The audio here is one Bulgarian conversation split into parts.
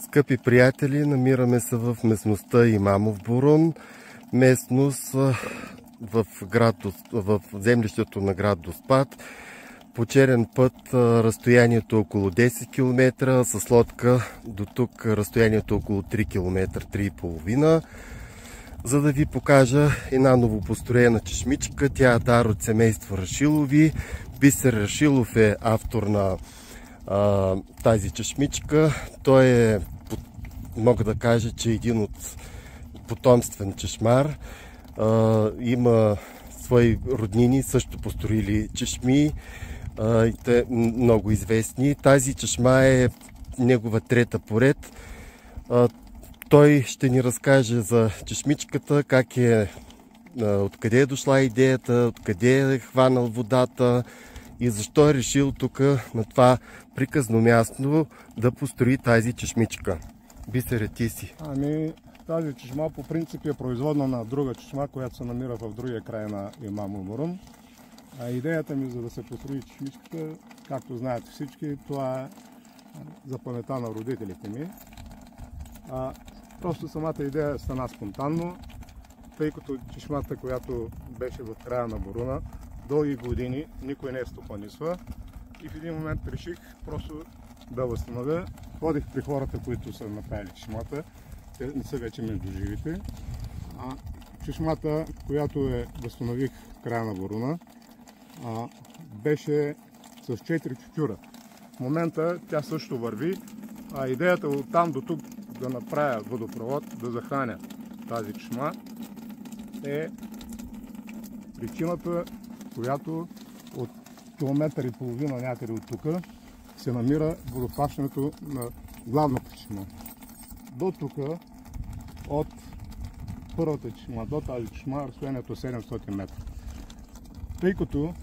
Скъпи приятели, намираме се в местността Имамов Бурун, местност в землището на град Доспат. По черен път разстоянието е около 10 км, с лодка до тук разстоянието е около 3 км, 3,5 км. За да ви покажа една новопостроена чешмичка. Тя е дар от семейство Рашилови. Бисер Рашилов е автор на тази чешмичка. Той е, мога да кажа, че е един от потомствен чешмар. Има свои роднини, също построили чешми. Те много известни. Тази чешма е негова трета поред. Той ще ни разкаже за чешмичката, как е, откъде е дошла идеята, откъде е хванал водата и защо е решил тук на това приказно място да построи тази чешмичка. Бисере, ти си. Тази чешма по принцип е производна на друга чешма, която се намира в другия край на Имамов Бурун. Идеята ми за да се построи чешмичката, както знаете всички, това е за паметта на родителите ми. Просто самата идея стана спонтанно, тъй като чешмата, която беше в края на Буруна, дълги години никой не стопанисва и в един момент реших просто да възстановя. Ходих при хората, които са направили чешмата, те не са вече между живите. Чешмата, която възстанових в края на Буруна, беше с 4 чучура. В момента тя също върви, идеята от там до тук да направя водопровод, да захраня тази чешма е причината, която от километър и половина някъде от тук се намира водопращането на главната чешма. До тук, от първата чешма до тази чешма, разстоянието е 700 метра. Тъй като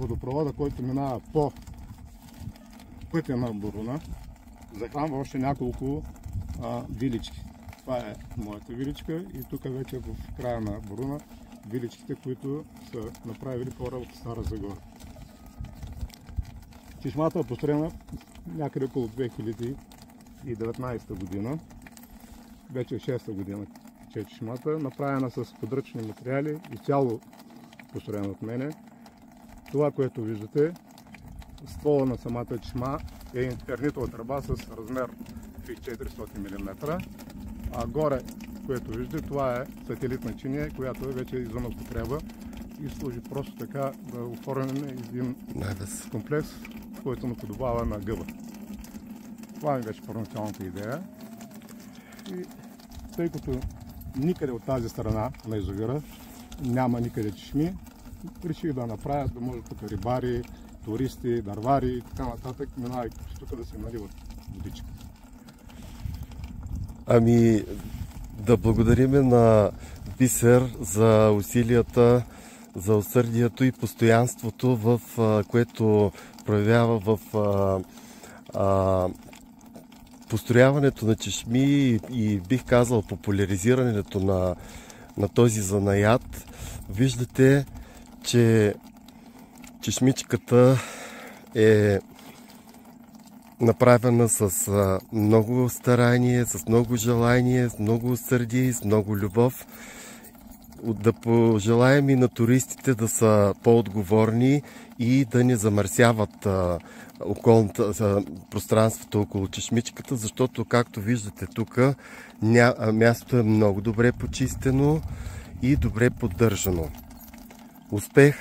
водопровода, който минава по пътя на Буруна, захранва още няколко вилички. Това е моята виличка и тук вече в края на Буруна виличките, които са направили хора от Стара Загора. Чешмата е построена някъде около 2019 година. Вече 6-та година тече чешмата, направена с подръчни материали, изцяло построена от мене. Това, което виждате, ствола на самата чешма е интернитова тръба с размер 400 мм, а горе, което виждате, това е сателитна чиния, която е вече извън употреба и служи просто така да оформяме един комплекс, който наподобава на гъба. Това ми беше първоначалната идея. И тъй като никъде от тази страна на язовира няма никъде чешми, реших да направя, да може тук рибари, туристи, дървари и така нататък, минавайки тук да се наливат водичка. Да благодариме на Бисер за усилията, за усърдието и постоянството, което проявява в построяването на чешми и бих казал популяризирането на този занаят. Виждате, че чешмичката е направена с много старание, с много желание, с много усърдие и с много любов. Да пожелаем и на туристите да са по-отговорни и да не замърсяват пространството около чешмичката, защото, както виждате тук, мястото е много добре почистено и добре поддържано. Успех